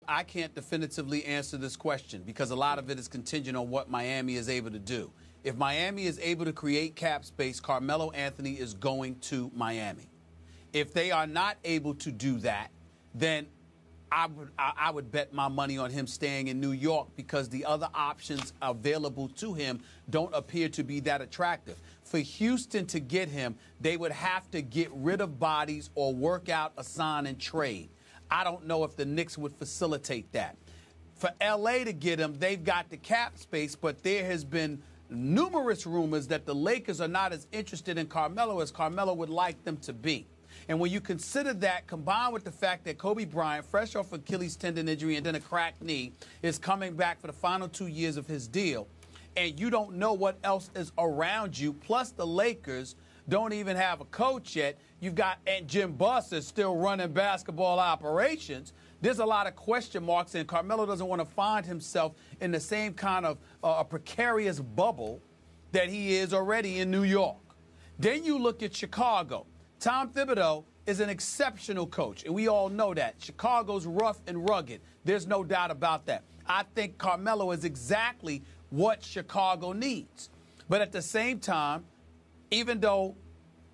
I can't definitively answer this question because a lot of it is contingent on what Miami is able to do. If Miami is able to create cap space, Carmelo Anthony is going to Miami. If they are not able to do that, then I would bet my money on him staying in New York because the other options available to him don't appear to be that attractive. For Houston to get him, they would have to get rid of bodies or work out a sign and trade. I don't know if the Knicks would facilitate that. For L.A. to get him, they've got the cap space, but there has been numerous rumors that the Lakers are not as interested in Carmelo as Carmelo would like them to be. And when you consider that, combined with the fact that Kobe Bryant, fresh off Achilles tendon injury and then a cracked knee, is coming back for the final 2 years of his deal, and you don't know what else is around you, plus the Lakers don't even have a coach yet. You've got and Jim Buss is still running basketball operations. There's a lot of question marks, and Carmelo doesn't want to find himself in the same kind of a precarious bubble that he is already in New York. Then you look at Chicago. Tom Thibodeau is an exceptional coach, and we all know that. Chicago's rough and rugged. There's no doubt about that. I think Carmelo is exactly what Chicago needs. But at the same time, even though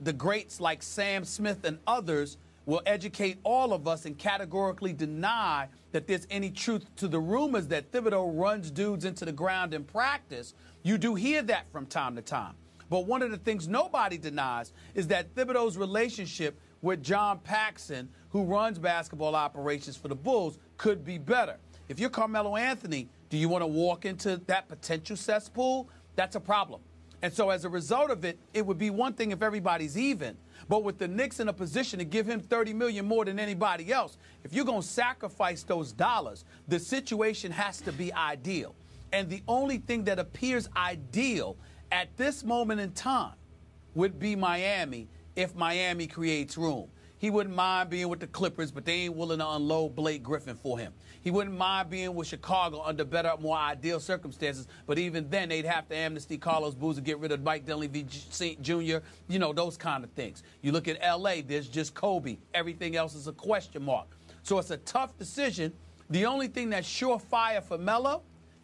the greats like Sam Smith and others will educate all of us and categorically deny that there's any truth to the rumors that Thibodeau runs dudes into the ground in practice, you do hear that from time to time. But one of the things nobody denies is that Thibodeau's relationship with John Paxson, who runs basketball operations for the Bulls, could be better. If you're Carmelo Anthony, do you want to walk into that potential cesspool? That's a problem. And so as a result of it, it would be one thing if everybody's even. But with the Knicks in a position to give him $30 million more than anybody else, if you're going to sacrifice those dollars, the situation has to be ideal. And the only thing that appears ideal at this moment in time would be Miami if Miami creates room. He wouldn't mind being with the Clippers, but they ain't willing to unload Blake Griffin for him. He wouldn't mind being with Chicago under better, more ideal circumstances, but even then they'd have to amnesty Carlos Boozer, get rid of Mike Dunleavy Jr., you know, those kind of things. You look at L.A., there's just Kobe. Everything else is a question mark. So it's a tough decision. The only thing that's surefire for Melo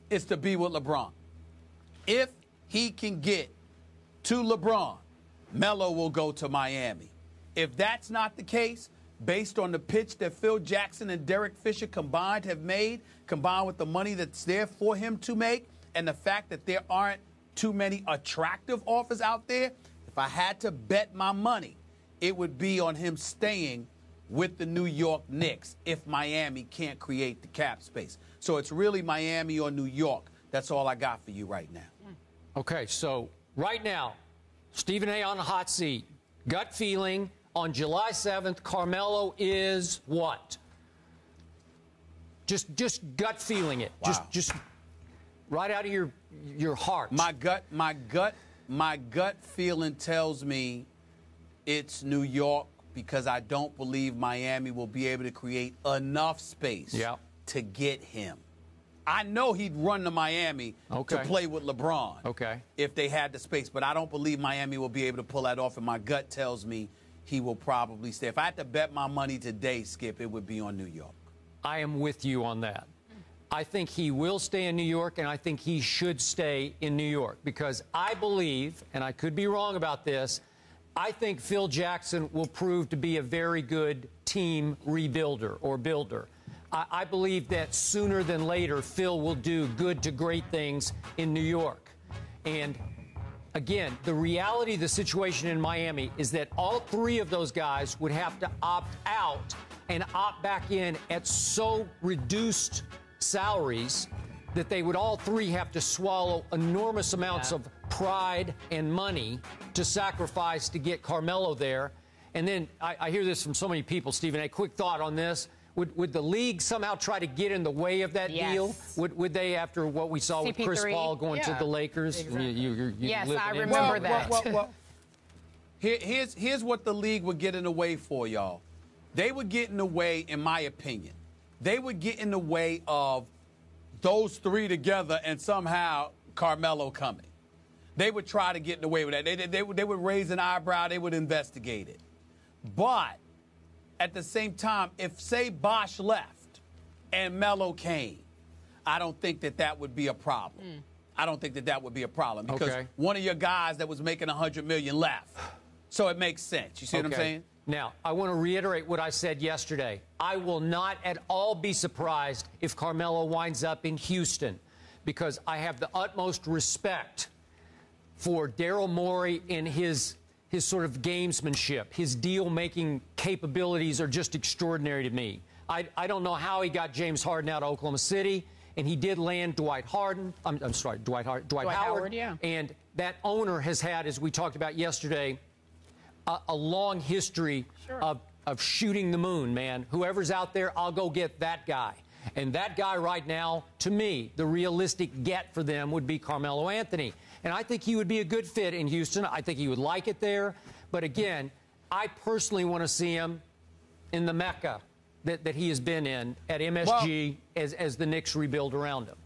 is to be with LeBron. If he can get to LeBron, Melo will go to Miami. If that's not the case, based on the pitch that Phil Jackson and Derek Fisher combined have made, combined with the money that's there for him to make, and the fact that there aren't too many attractive offers out there, if I had to bet my money, it would be on him staying with the New York Knicks if Miami can't create the cap space. So it's really Miami or New York. That's all I got for you right now. Okay, so right now, Stephen A. on the hot seat. Gut feeling on July 7th, Carmelo is what? Just gut feeling it. Wow. Just right out of your heart. My gut feeling tells me it's New York because I don't believe Miami will be able to create enough space to get him. I know he'd run to Miami to play with LeBron if they had the space, but I don't believe Miami will be able to pull that off, and my gut tells me he will probably stay. If I had to bet my money today, Skip, it would be on New York. I am with you on that. I think he will stay in New York, and I think he should stay in New York because I believe, and I could be wrong about this, I think Phil Jackson will prove to be a very good team rebuilder or builder. I believe that sooner than later, Phil will do good to great things in New York. And again, the reality of the situation in Miami is that all three of those guys would have to opt out and opt back in at so reduced salaries that they would all three have to swallow enormous amounts of pride and money to sacrifice to get Carmelo there. And then I hear this from so many people, Stephen. A quick thought on this. Would the league somehow try to get in the way of that deal? Would they, after what we saw with Chris Paul going to the Lakers? Exactly. Yes, I remember that. Here's what the league would get in the way for, y'all. They would get in the way, in my opinion. They would get in the way of those three together and somehow Carmelo coming. They would try to get in the way with that. They would raise an eyebrow. They would investigate it. But at the same time, if, say, Bosh left and Melo came, I don't think that would be a problem. I don't think that would be a problem because one of your guys that was making $100 million left. So it makes sense. You see what I'm saying? Now, I want to reiterate what I said yesterday. I will not at all be surprised if Carmelo winds up in Houston because I have the utmost respect for Daryl Morey and his sort of gamesmanship. His deal-making capabilities are just extraordinary to me. I don't know how he got James Harden out of Oklahoma City, and he did land Dwight Howard. Yeah. And that owner has had, as we talked about yesterday, a long history of shooting the moon, man. Whoever's out there, I'll go get that guy. And that guy right now, to me, the realistic get for them would be Carmelo Anthony. And I think he would be a good fit in Houston. I think he would like it there. But again, I personally want to see him in the Mecca that he has been in at MSG as the Knicks rebuild around him.